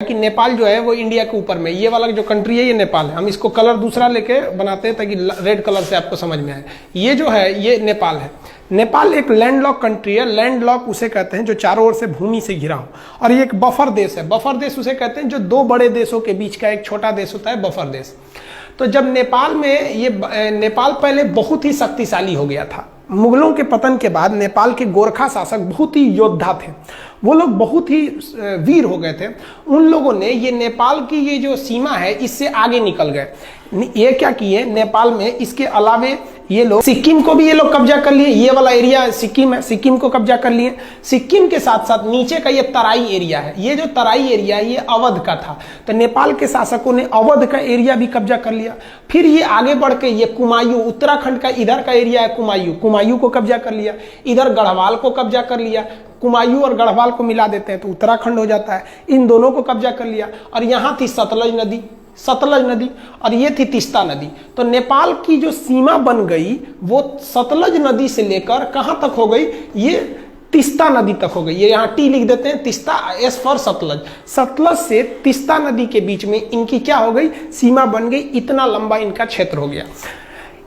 कि नेपाल जो है वो इंडिया के ऊपर में, ये वाला जो कंट्री है ये नेपाल है। हम इसको कलर दूसरा लेके बनाते हैं ताकि रेड कलर से आपको समझ में आए। ये जो है ये नेपाल है। नेपाल एक लैंडलॉक कंट्री है। लैंडलॉक उसे कहते हैं जो चारों ओर से भूमि से घिरा हो, और ये एक बफर देश है। बफर देश उसे कहते हैं जो दो बड़े देशों के बीच का एक छोटा देश होता है, बफर देश। तो जब नेपाल में ये नेपाल पहले बहुत ही शक्तिशाली हो गया था। मुगलों के पतन के बाद नेपाल के गोरखा शासक बहुत ही योद्धा थे, वो लोग बहुत ही वीर हो गए थे। उन लोगों ने ये नेपाल की ये जो सीमा है इससे आगे निकल गए। ये क्या किए, नेपाल में इसके अलावे ये लोग सिक्किम को भी ये लोग कब्जा कर लिए। ये वाला एरिया सिक्किम है, सिक्किम को कब्जा कर लिए। सिक्किम के साथ साथ नीचे का ये तराई एरिया है, ये जो तराई एरिया है ये अवध का था। तो नेपाल के शासकों ने अवध का एरिया भी कब्जा कर लिया। फिर ये आगे बढ़ के ये कुमायूं, उत्तराखंड का इधर का एरिया है कुमायूं, कुमायूं को कब्जा कर लिया। इधर गढ़वाल को कब्जा कर लिया। कुमायूं और गढ़वाल को मिला देते हैं तो उत्तराखंड हो जाता है। इन दोनों को कब्जा कर लिया। और यहाँ थी सतलज नदी और ये थी तीस्ता नदी। तो नेपाल की जो सीमा बन गई वो सतलज नदी से लेकर कहां तक हो गई, ये तीस्ता नदी तक हो गई। ये यहाँ टी लिख देते हैं, तीस्ता, एस फॉर सतलज। सतलज से तीस्ता नदी के बीच में इनकी क्या हो गई, सीमा बन गई। इतना लंबा इनका क्षेत्र हो गया।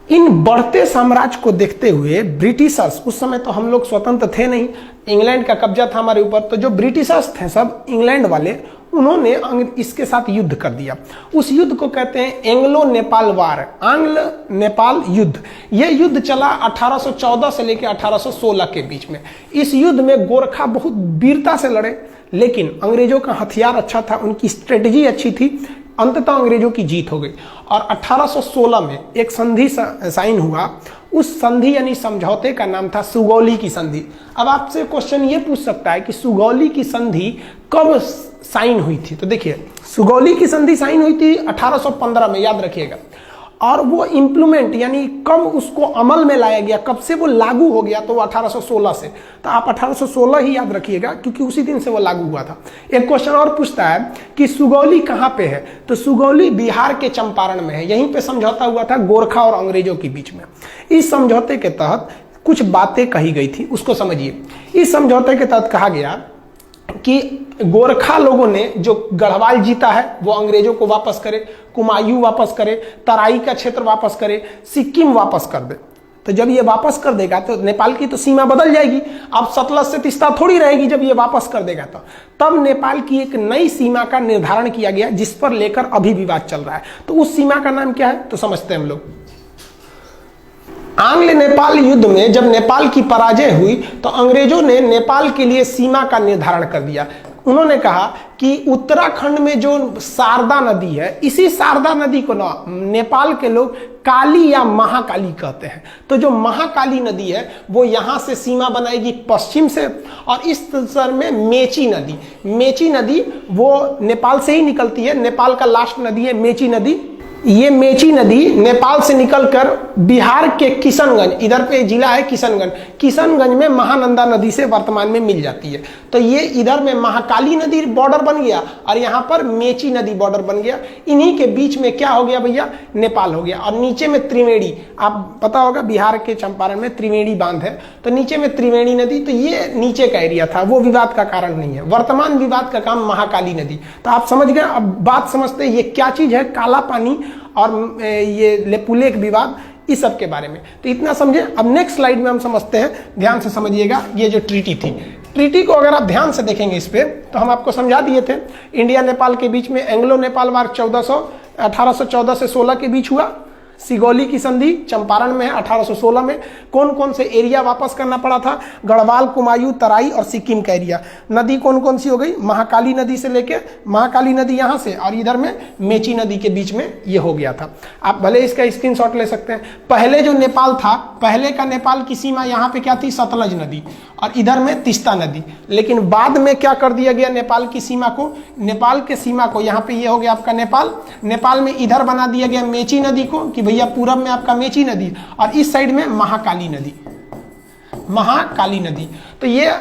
इन बढ़ते साम्राज्य को देखते हुए ब्रिटिशर्स, उस समय तो हम लोग स्वतंत्र थे नहीं, इंग्लैंड का कब्जा था हमारे ऊपर, तो जो ब्रिटिशर्स थे सब इंग्लैंड वाले, उन्होंने इसके साथ युद्ध कर दिया। उस युद्ध को कहते हैं एंग्लो नेपाल वार, आंग्ल नेपाल युद्ध। यह युद्ध चला 1814 से लेकर 1816 के बीच में। इस युद्ध में गोरखा बहुत वीरता से लड़े, लेकिन अंग्रेजों का हथियार अच्छा था, उनकी स्ट्रेटजी अच्छी थी। अंततः अंग्रेजों की जीत हो गई और 1816 में एक संधि साइन हुआ। उस संधि यानी समझौते का नाम था सुगौली की संधि। अब आपसे क्वेश्चन ये पूछ सकता है कि सुगौली की संधि कब साइन हुई थी। तो देखिए, सुगौली की संधि साइन हुई थी 1815 में, याद रखिएगा। और वो इम्प्लीमेंट यानी कब उसको अमल में लाया गया, कब से वो लागू हो गया, तो वो 1816 से। तो आप 1816 ही याद रखिएगा क्योंकि उसी दिन से वो लागू हुआ था। एक क्वेश्चन और पूछता है कि सुगौली कहाँ पे है, तो सुगौली बिहार के चंपारण में है। यहीं पे समझौता हुआ था गोरखा और अंग्रेजों के बीच में। इस समझौते के तहत कुछ बातें कही गई थी, उसको समझिए। इस समझौते के तहत कहा गया कि गोरखा लोगों ने जो गढ़वाल जीता है वो अंग्रेजों को वापस करे, कुमायूं वापस करे, तराई का क्षेत्र वापस करे, सिक्किम वापस कर दे। तो जब ये वापस कर देगा तो नेपाल की तो सीमा बदल जाएगी। अब सतलज से तीस्ता थोड़ी रहेगी जब ये वापस कर देगा तो। तब नेपाल की एक नई सीमा का निर्धारण किया गया जिस पर लेकर अभी विवाद चल रहा है। तो उस सीमा का नाम क्या है, तो समझते हैं हम लोग। आंग्ल नेपाल युद्ध में जब नेपाल की पराजय हुई तो अंग्रेजों ने नेपाल के लिए सीमा का निर्धारण कर दिया। उन्होंने कहा कि उत्तराखंड में जो शारदा नदी है, इसी शारदा नदी को ना नेपाल के लोग काली या महाकाली कहते हैं। तो जो महाकाली नदी है वो यहाँ से सीमा बनाएगी पश्चिम से, और इस तरह में मेची नदी वो नेपाल से ही निकलती है। नेपाल का लास्ट नदी है मेची नदी। ये मेची नदी नेपाल से निकलकर बिहार के किशनगंज, इधर पे जिला है किशनगंज में महानंदा नदी से वर्तमान में मिल जाती है। तो ये इधर में महाकाली नदी बॉर्डर बन गया और यहाँ पर मेची नदी बॉर्डर बन गया। इन्हीं के बीच में क्या हो गया भैया, नेपाल हो गया। और नीचे में त्रिवेणी, आप पता होगा बिहार के चंपारण में त्रिवेणी बांध है, तो नीचे में त्रिवेणी नदी। तो ये नीचे का एरिया था, वो विवाद का कारण नहीं है। वर्तमान विवाद का काम महाकाली नदी। तो आप समझ गए। अब बात समझते हैं ये क्या चीज है, काला पानी और ये लेपुलेख विवाद, इस सब के बारे में। तो इतना समझे। अब नेक्स्ट स्लाइड में हम समझते हैं, ध्यान से समझिएगा। ये जो ट्रीटी थी, ट्रीटी को अगर आप ध्यान से देखेंगे इस पे, तो हम आपको समझा दिए थे। इंडिया नेपाल के बीच में एंग्लो नेपाल वार 1814 से 16 के बीच हुआ। सिगौली की संधि चंपारण में है 1816 में। कौन कौन से एरिया वापस करना पड़ा था, गढ़वाल, कुमायूं, तराई और सिक्किम का एरिया। नदी कौन कौन सी हो गई, महाकाली नदी से लेके, महाकाली नदी यहाँ से और इधर में मेची नदी के बीच में ये हो गया था। आप भले इसका स्क्रीनशॉट ले सकते हैं। पहले जो नेपाल था, पहले का नेपाल की सीमा यहाँ पे क्या थी, सतलज नदी, और इधर में तीस्ता नदी। लेकिन बाद में क्या कर दिया गया, नेपाल की सीमा को, नेपाल के सीमा को यहाँ पे ये हो गया आपका नेपाल में इधर बना दिया गया मेची नदी को, कि भैया पूरब में आपका मेची नदी और इस साइड में महाकाली नदी। तो ये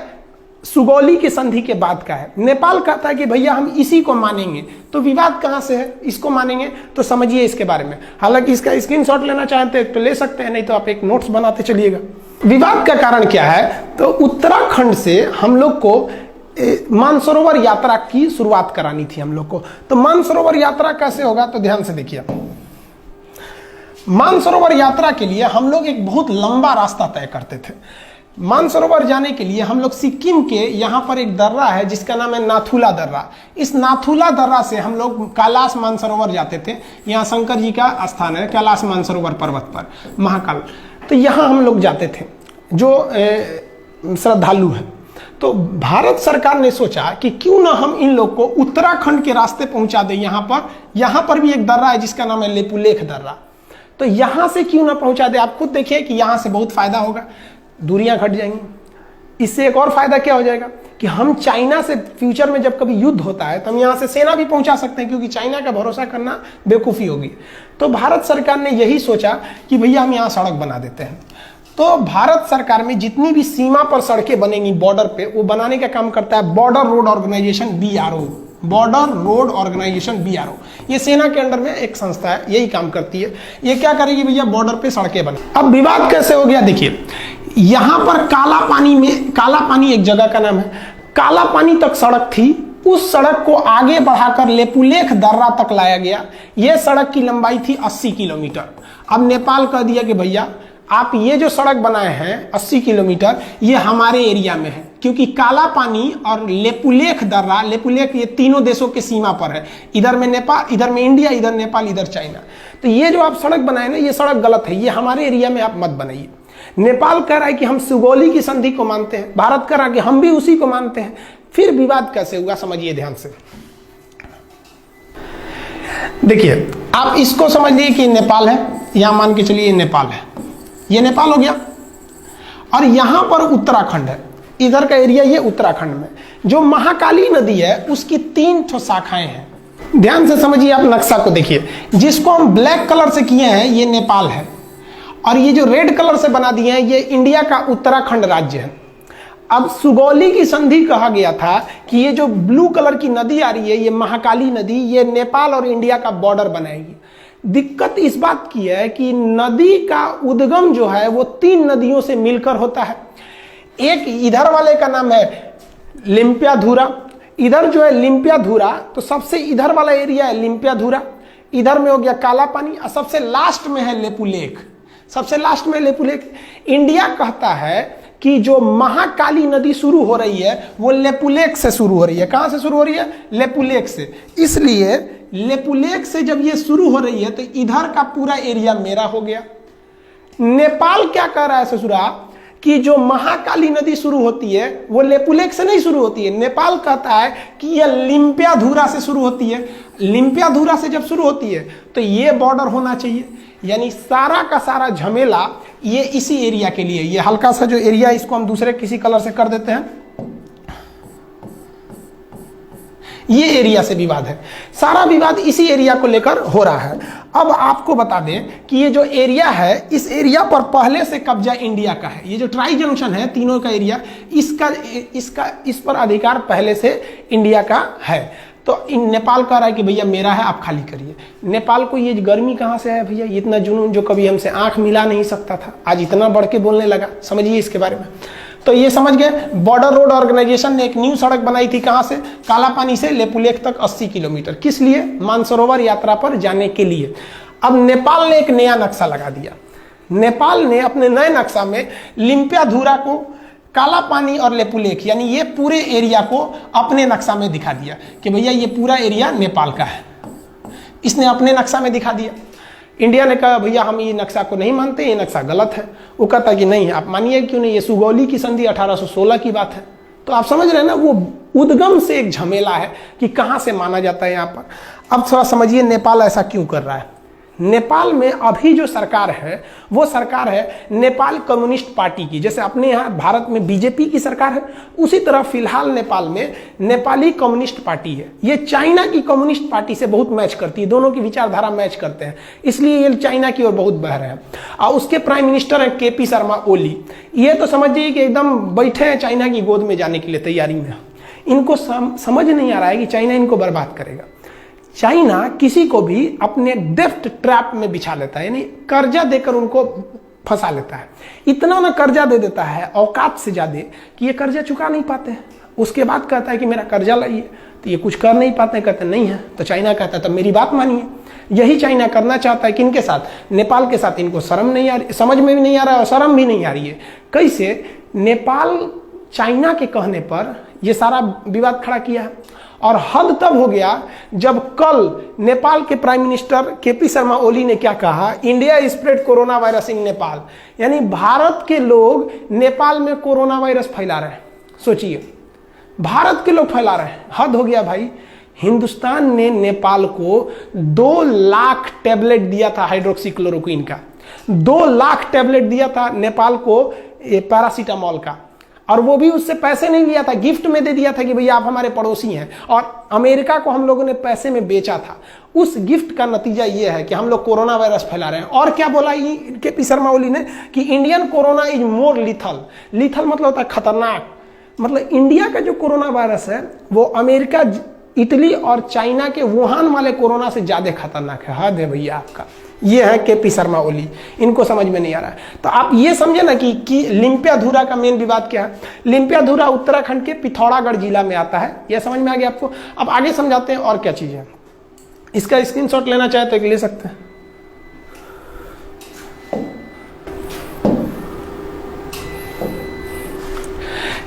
सुगौली की संधि के बाद का है। नेपाल कहता है कि भैया हम इसी को मानेंगे। तो विवाद कहां से है, इसको मानेंगे। तो समझिए इसके बारे में। हालांकि इसका स्क्रीनशॉट लेना चाहते हैं तो ले सकते हैं, नहीं तो आप एक नोट्स बनाते चलिएगा। विवाद का कारण क्या है, तो उत्तराखंड से हम लोग को मानसरोवर यात्रा की शुरुआत करानी थी हम लोग को। तो मानसरोवर यात्रा कैसे होगा, तो ध्यान से देखिए। मानसरोवर यात्रा के लिए हम लोग एक बहुत लंबा रास्ता तय करते थे। मानसरोवर जाने के लिए हम लोग सिक्किम के यहाँ पर एक दर्रा है जिसका नाम है नाथुला दर्रा। इस नाथुला दर्रा से हम लोग कैलाश मानसरोवर जाते थे। यहाँ शंकर जी का स्थान है कैलाश मानसरोवर पर्वत पर, महाकाल। तो यहाँ हम लोग जाते थे जो श्रद्धालु हैं। तो भारत सरकार ने सोचा कि क्यों ना हम इन लोग को उत्तराखंड के रास्ते पहुंचा दें। यहाँ पर भी एक दर्रा है जिसका नाम है लेपुलेख दर्रा। तो यहाँ से क्यों ना पहुंचा दे। आप खुद देखिए कि यहाँ से बहुत फायदा होगा, दूरियां घट जाएंगी। इससे एक और फायदा क्या हो जाएगा कि हम चाइना से फ्यूचर में जब कभी युद्ध होता है तो हम यहाँ से सेना भी पहुंचा सकते हैं, क्योंकि चाइना का भरोसा करना बेवकूफ़ी होगी। तो भारत सरकार ने यही सोचा कि भैया हम यहाँ सड़क बना देते हैं। तो भारत सरकार में जितनी भी सीमा पर सड़कें बनेंगी बॉर्डर पे, वो बनाने का काम करता है border road organisation BRO, border road organisation BRO। ये सेना के अंडर में एक संस्था है, यही काम करती है। ये क्या करेगी भैया, बॉर्डर पे सड़कें बने। अब विवाद कैसे हो गया देखिए, यहां पर काला पानी एक जगह का नाम है, काला पानी तक सड़क थी। उस सड़क को आगे बढ़ाकर लेपुलेख दर्रा तक लाया गया। यह सड़क की लंबाई थी 80 किलोमीटर। अब नेपाल कह दिया कि भैया आप ये जो सड़क बनाए हैं 80 किलोमीटर, ये हमारे एरिया में है, क्योंकि काला पानी और लेपुलेख दर्रा, लेपुलेख ये तीनों देशों के सीमा पर है। इधर में नेपाल, इधर में इंडिया, इधर नेपाल, इधर चाइना। तो ये जो आप सड़क बनाए ना, ये सड़क गलत है, ये हमारे एरिया में आप मत बनाइए। नेपाल कह रहा है कि हम सुगौली की संधि को मानते हैं, भारत कह रहा है कि हम भी उसी को मानते हैं। फिर विवाद कैसे हुआ समझिए ध्यान से। देखिए आप इसको समझ लीजिए कि नेपाल है, यहां मान के चलिए नेपाल है, ये नेपाल हो गया, और यहां पर उत्तराखंड है, इधर का एरिया ये उत्तराखंड में। जो महाकाली नदी है उसकी 3 ठो शाखाएं हैं। ध्यान से समझिए, आप नक्शा को देखिए, जिसको हम ब्लैक कलर से किए हैं ये नेपाल है, और ये जो रेड कलर से बना दिए हैं ये इंडिया का उत्तराखंड राज्य है। अब सुगौली की संधि कहा गया था कि ये जो ब्लू कलर की नदी आ रही है, ये महाकाली नदी, ये नेपाल और इंडिया का बॉर्डर बनाएगी। दिक्कत इस बात की है कि नदी का उद्गम जो है वो 3 नदियों से मिलकर होता है। एक इधर वाले का नाम है लिम्पियाधुरा, इधर जो है लिम्पियाधुरा, तो सबसे इधर वाला एरिया है लिम्पियाधुरा, इधर में हो गया काला पानी, और सबसे लास्ट में है लेपुलेख, सबसे लास्ट में लेपुलेख। इंडिया कहता है कि जो महाकाली नदी शुरू हो रही है वो लेपुलेख से शुरू हो रही है। कहां से शुरू हो रही है? लेपुलेख से। इसलिए लेपुलेख से जब ये शुरू हो रही है तो इधर का पूरा एरिया मेरा हो गया। नेपाल क्या कह रहा है ससुरा कि जो महाकाली नदी शुरू होती है वो लेपुलेख से नहीं शुरू होती है। नेपाल कहता है कि यह लिम्पियाधुरा से शुरू होती है। लिम्पियाधुरा से जब शुरू होती है तो ये बॉर्डर होना चाहिए। यानी सारा का सारा झमेला ये इसी एरिया के लिए, ये हल्का सा जो एरिया इसको हम दूसरे किसी कलर से कर देते हैं, ये एरिया से विवाद है। सारा विवाद इसी एरिया को लेकर हो रहा है। अब आपको बता दें कि ये जो एरिया है, इस एरिया पर पहले से कब्जा इंडिया का है। ये जो ट्राई जंक्शन है तीनों का एरिया, इस पर अधिकार पहले से इंडिया का है। तो नेपाल कह रहा है कि भैया मेरा है, आप खाली करिए। नेपाल को ये गर्मी कहाँ से है भैया, इतना जुनून जो कभी हमसे आंख मिला नहीं सकता था, आज इतना बढ़ के बोलने लगा। समझिए इसके बारे में। तो ये समझ गए, बॉर्डर रोड ऑर्गेनाइजेशन ने एक न्यू सड़क बनाई थी। कहां से? काला पानी से लेपुलेख तक 80 किलोमीटर। किस लिए? मानसरोवर यात्रा पर जाने के लिए। अब नेपाल ने एक नया नक्शा लगा दिया। नेपाल ने अपने नए नक्शा में लिम्पियाधुरा को, काला पानी और लेपुलेख, यानी ये पूरे एरिया को अपने नक्शा में दिखा दिया कि भैया ये पूरा एरिया नेपाल का है। इसने अपने नक्शा में दिखा दिया। इंडिया ने कहा भैया हम ये नक्शा को नहीं मानते, ये नक्शा गलत है। वो कहता कि नहीं आप मानिए, क्यों नहीं, ये सुगौली की संधि 1816 की बात है। तो आप समझ रहे हैं ना, वो उद्गम से एक झमेला है कि कहां से माना जाता है यहाँ पर। अब थोड़ा समझिए नेपाल ऐसा क्यों कर रहा है। नेपाल में अभी जो सरकार है वो सरकार है नेपाल कम्युनिस्ट पार्टी की। जैसे अपने यहाँ भारत में बीजेपी की सरकार है, उसी तरह फिलहाल नेपाल में नेपाली कम्युनिस्ट पार्टी है। ये चाइना की कम्युनिस्ट पार्टी से बहुत मैच करती है, दोनों की विचारधारा मैच करते हैं, इसलिए ये चाइना की ओर बहुत बह रहे हैं। और उसके प्राइम मिनिस्टर हैं KP शर्मा ओली। ये तो समझिए कि एकदम बैठे हैं चाइना की गोद में जाने के लिए तैयारी में। इनको समझ नहीं आ रहा है कि चाइना इनको बर्बाद करेगा। चाइना किसी को भी अपने डेफ्ट ट्रैप में बिछा लेता है, यानी कर्जा देकर उनको फंसा लेता है। इतना ना कर्जा दे देता है औकात से ज्यादा कि ये कर्जा चुका नहीं पाते हैं। उसके बाद कहता है कि मेरा कर्जा लाइए, तो ये कुछ कर नहीं पाते, कहते नहीं है। तो चाइना कहता है तब मेरी बात मानिए। यही चाइना करना चाहता है किनके साथ? नेपाल के साथ। इनको शर्म नहीं आ रही, समझ में भी नहीं आ रहा है और शर्म भी नहीं आ रही है। कैसे? नेपाल चाइना के कहने पर ये सारा विवाद खड़ा किया है। और हद तब हो गया जब कल नेपाल के prime minister KP Sharma Oli ने क्या कहा, India spread corona virus in Nepal, यानी भारत के लोग नेपाल में कोरोना वायरस फैला रहे हैं। सोचिए, भारत के लोग फैला रहे हैं, हद हो गया भाई। हिंदुस्तान ने नेपाल को 2 लाख टैबलेट दिया था हाइड्रोक्सीक्लोरोक्विन का, 2 लाख टैबलेट दिया था नेपाल को पैरासीटामोल का, और वो भी उससे पैसे नहीं लिया था, गिफ्ट में दे दिया था कि भैया आप हमारे पड़ोसी हैं। और अमेरिका को हम लोगों ने पैसे में बेचा था। उस गिफ्ट का नतीजा ये है कि हम लोग कोरोना वायरस फैला रहे हैं। और क्या बोला केपी शर्मा ओली ने कि Indian corona is more lethal. Lethal मतलब होता है खतरनाक। मतलब इंडिया का जो कोरोना वायरस है वो अमेरिका, इटली और चाइना के वुहान वाले कोरोना से ज्यादा खतरनाक है। हद है भैया आपका। ये है केपी शर्मा ओली, इनको समझ में नहीं आ रहा है। तो आप ये समझे ना कि लिम्पियाधुरा का मेन विवाद क्या है। लिम्पियाधुरा उत्तराखंड के पिथौरागढ़ जिला में आता है, यह समझ में आ गया आपको। अब आगे समझाते हैं और क्या चीज है। इसका स्क्रीनशॉट लेना चाहे तो ले सकते हैं।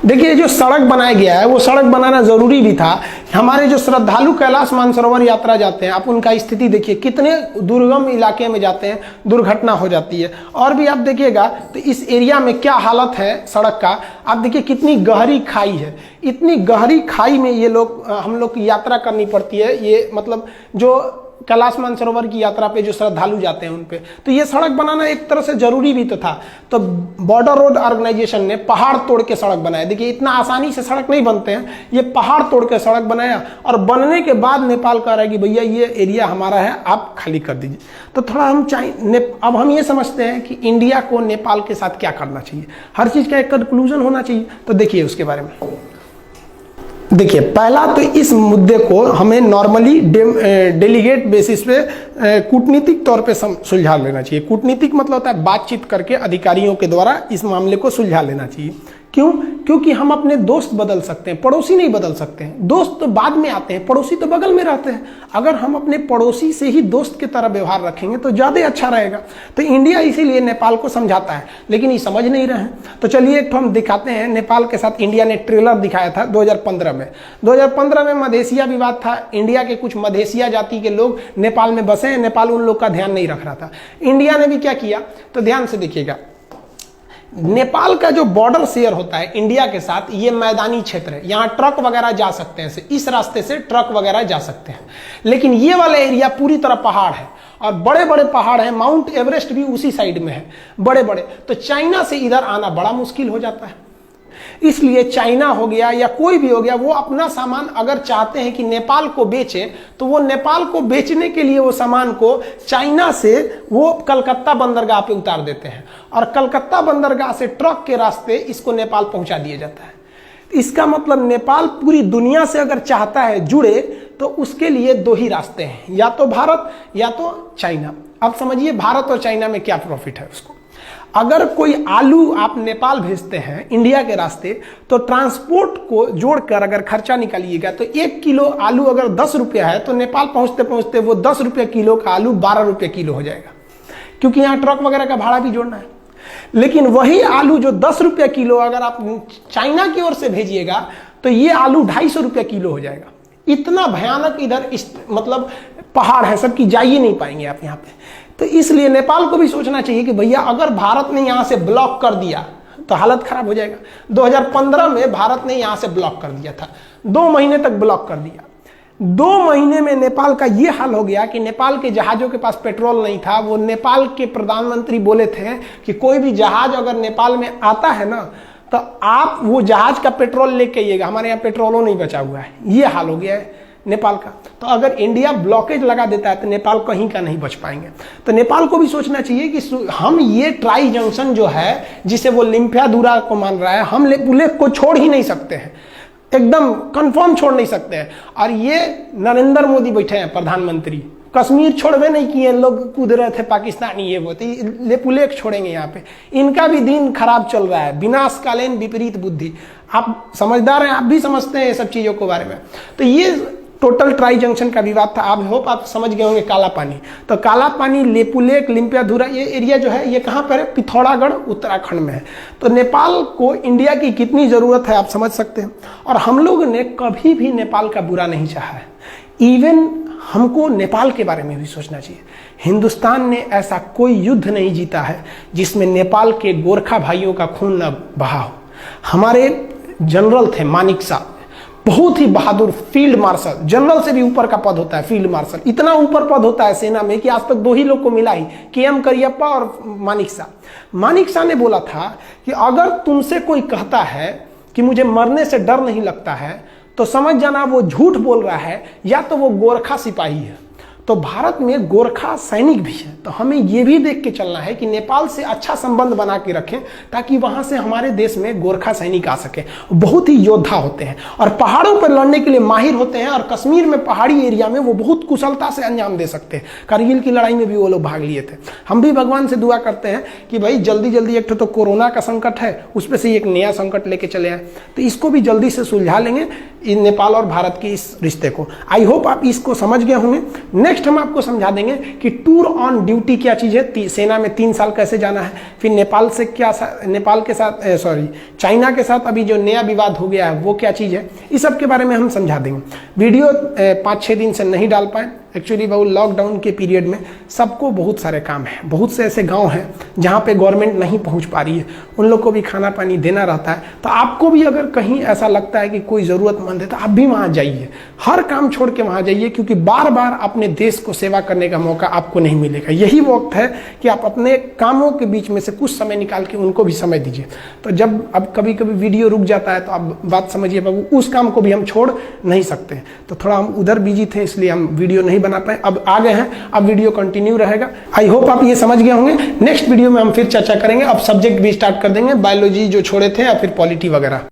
देखिए, जो सड़क बनाया गया है वो सड़क बनाना जरूरी भी था। हमारे जो श्रद्धालु कैलाश मानसरोवर यात्रा जाते हैं, आप उनका स्थिति देखिए, कितने दुर्गम इलाके में जाते हैं, दुर्घटना हो जाती है। और भी आप देखिएगा तो इस एरिया में क्या हालत है सड़क का। आप देखिए कितनी गहरी खाई है, इतनी गहरी खाई में ये लोग, हम लोग की यात्रा करनी पड़ती है। ये मतलब जो कैलाश मानसरोवर की यात्रा पे जो श्रद्धालु जाते हैं उन पे, तो ये सड़क बनाना एक तरह से जरूरी भी तो था। तो बॉर्डर रोड ऑर्गेनाइजेशन ने पहाड़ तोड़ के सड़क बनाया। देखिए, इतना आसानी से सड़क नहीं बनते हैं, ये पहाड़ तोड़ के सड़क बनाया। और बनने के बाद नेपाल कह रहा है कि भैया ये एरिया हमारा है, आप खाली कर दीजिए। तो थोड़ा हम अब हम ये समझते हैं कि इंडिया को नेपाल के साथ क्या करना चाहिए, हर चीज का एक कंक्लूजन होना चाहिए। तो देखिए उसके बारे में। देखिए, पहला तो इस मुद्दे को हमें नॉर्मली डेलीगेट बेसिस पे कूटनीतिक तौर पे सुलझा लेना चाहिए। कूटनीतिक मतलब होता है बातचीत करके अधिकारियों के द्वारा इस मामले को सुलझा लेना चाहिए। क्यों? क्योंकि हम अपने दोस्त बदल सकते हैं, पड़ोसी नहीं बदल सकते हैं। दोस्त तो बाद में आते हैं, पड़ोसी तो बगल में रहते हैं। अगर हम अपने पड़ोसी से ही दोस्त की तरह व्यवहार रखेंगे तो ज्यादा अच्छा रहेगा। तो इंडिया इसीलिए नेपाल को समझाता है, लेकिन ये समझ नहीं रहे हैं। तो चलिए एक तो हम दिखाते हैं। नेपाल के साथ इंडिया ने ट्रेलर दिखाया था 2015 में। 2015 में मधेसिया विवाद था। इंडिया के कुछ मधेसिया जाति के लोग नेपाल में बसे हैं, नेपाल उन लोग का ध्यान नहीं रख रहा था। इंडिया ने भी क्या किया, तो ध्यान से देखिएगा। नेपाल का जो बॉर्डर शेयर होता है इंडिया के साथ, ये मैदानी क्षेत्र है, यहाँ ट्रक वगैरह जा सकते हैं, इस रास्ते से ट्रक वगैरह जा सकते हैं। लेकिन ये वाला एरिया पूरी तरह पहाड़ है और बड़े बड़े पहाड़ हैं। माउंट एवरेस्ट भी उसी साइड में है, बड़े बड़े। तो चाइना से इधर आना बड़ा मुश्किल हो जाता है। इसलिए चाइना हो गया या कोई भी हो गया, वो अपना सामान अगर चाहते हैं कि नेपाल को बेचे, तो वो नेपाल को बेचने के लिए वो सामान को चाइना से वो कलकत्ता बंदरगाह पे उतार देते हैं और कलकत्ता बंदरगाह से ट्रक के रास्ते इसको नेपाल पहुंचा दिया जाता है। इसका मतलब नेपाल पूरी दुनिया से अगर चाहता है जुड़े तो उसके लिए 2 ही रास्ते हैं, या तो भारत या तो चाइना। अब समझिए भारत और चाइना में क्या प्रॉफिट है उसको। अगर कोई आलू आप नेपाल भेजते हैं इंडिया के रास्ते, तो ट्रांसपोर्ट को जोड़कर अगर खर्चा निकालिएगा तो 1 किलो आलू अगर 10 रुपया है, तो नेपाल पहुंचते पहुंचते वो 10 रुपये किलो का आलू 12 रुपये किलो हो जाएगा, क्योंकि यहाँ ट्रक वगैरह का भाड़ा भी जोड़ना है। लेकिन वही आलू जो 10 रुपये किलो अगर आप चाइना की ओर से भेजिएगा तो ये आलू 250 रुपये किलो हो जाएगा। इतना भयानक इधर मतलब पहाड़ है, सबकी जा ही नहीं पाएंगे आप यहाँ पे। तो इसलिए नेपाल को भी सोचना चाहिए कि भैया अगर भारत ने यहाँ से ब्लॉक कर दिया तो हालत खराब हो जाएगा। 2015 में भारत ने यहाँ से ब्लॉक कर दिया था, 2 महीने तक ब्लॉक कर दिया। 2 महीने में नेपाल का ये हाल हो गया कि नेपाल के जहाजों के पास पेट्रोल नहीं था। वो नेपाल के प्रधानमंत्री बोले थे कि कोई भी जहाज अगर नेपाल में आता है ना, तो आप वो जहाज का पेट्रोल लेके आइएगा, हमारे यहाँ पेट्रोलों नहीं बचा हुआ है। ये हाल हो गया है नेपाल का। तो अगर इंडिया ब्लॉकेज लगा देता है तो नेपाल कहीं का नहीं बच पाएंगे। तो नेपाल को भी सोचना चाहिए कि हम ये ट्राई जंक्शन जो है, जिसे वो लिम्पियाधुरा को मान रहा है, हम लेक को छोड़ ही नहीं सकते हैं, एकदम कंफर्म छोड़ नहीं सकते हैं। और ये नरेंद्र मोदी बैठे हैं प्रधानमंत्री, कश्मीर छोड़वे नहीं किए, लोग कूद रहे थे पाकिस्तानी, ये वो तो लेपुलेख छोड़ेंगे यहाँ पे। इनका भी दिन खराब चल रहा है, विनाशकालीन विपरीत बुद्धि। आप समझदार हैं, आप भी समझते हैं ये सब चीज़ों के बारे में। तो ये टोटल ट्राई जंक्शन का विवाद था। आप होप आप समझ गए होंगे काला पानी। तो काला पानी, लेपुलेख, लिम्पियाधुरा, ये एरिया जो है ये कहाँ पर है? पिथौरागढ़ उत्तराखंड में है। तो नेपाल को इंडिया की कितनी ज़रूरत है आप समझ सकते हैं। और हम लोग ने कभी भी नेपाल का बुरा नहीं चाहा है। इवन हमको नेपाल के बारे में भी सोचना चाहिए। हिंदुस्तान ने ऐसा कोई युद्ध नहीं जीता है जिसमें नेपाल के गोरखा भाइयों का खून न बहा हो। हमारे जनरल थे मानिक साहब, बहुत ही बहादुर फील्ड मार्शल, जनरल से भी ऊपर का पद होता है फील्ड मार्शल। इतना ऊपर पद होता है सेना में कि आज तक 2 ही लोग को मिला ही, KM करियप्पा और मानिक शाह। मानिक शाह ने बोला था कि अगर तुमसे कोई कहता है कि मुझे मरने से डर नहीं लगता है तो समझ जाना वो झूठ बोल रहा है, या तो वो गोरखा सिपाही है। तो भारत में गोरखा सैनिक भी है। तो हमें ये भी देख के चलना है कि नेपाल से अच्छा संबंध बना के रखें ताकि वहां से हमारे देश में गोरखा सैनिक आ सके। बहुत ही योद्धा होते हैं और पहाड़ों पर लड़ने के लिए माहिर होते हैं। और कश्मीर में पहाड़ी एरिया में वो बहुत कुशलता से अंजाम दे सकते हैं। कारगिल की लड़ाई में भी वो लोग भाग लिए थे। हम भी भगवान से दुआ करते हैं कि भाई जल्दी जल्दी, एक तो कोरोना का संकट है, उस पर से एक नया संकट लेके चले आए, तो इसको भी जल्दी से सुलझा लेंगे नेपाल और भारत के इस रिश्ते को। आई होप आप इसको समझ गए होंगे। नेक्स्ट हम आपको समझा देंगे कि टूर ऑन ड्यूटी क्या चीज़ है, सेना में 3 साल कैसे जाना है, फिर नेपाल से क्या, नेपाल के साथ चाइना के साथ अभी जो नया विवाद हो गया है वो क्या चीज़ है, इस सब के बारे में हम समझा देंगे। वीडियो 5-6 दिन से नहीं डाल पाए एक्चुअली, बहुत लॉकडाउन के पीरियड में सबको बहुत सारे काम हैं। बहुत से ऐसे गांव हैं जहां पे गवर्नमेंट नहीं पहुंच पा रही है, उन लोग को भी खाना पानी देना रहता है। तो आपको भी अगर कहीं ऐसा लगता है कि कोई ज़रूरतमंद है तो आप भी वहां जाइए, हर काम छोड़ के वहां जाइए, क्योंकि बार बार अपने देश को सेवा करने का मौका आपको नहीं मिलेगा। यही वक्त है कि आप अपने कामों के बीच में से कुछ समय निकाल के उनको भी समय दीजिए। तो जब अब कभी कभी वीडियो रुक जाता है तो आप बात समझिए बाबू, उस काम को भी हम छोड़ नहीं सकते। तो थोड़ा हम उधर बिजी थे इसलिए हम वीडियो नहीं बना पाए, अब आ गए हैं, अब वीडियो कंटिन्यू रहेगा। आई होप आप ये समझ गए होंगे। नेक्स्ट वीडियो में हम फिर चर्चा करेंगे, अब सब्जेक्ट भी स्टार्ट कर देंगे, बायोलॉजी जो छोड़े थे या फिर पॉलिटी वगैरह।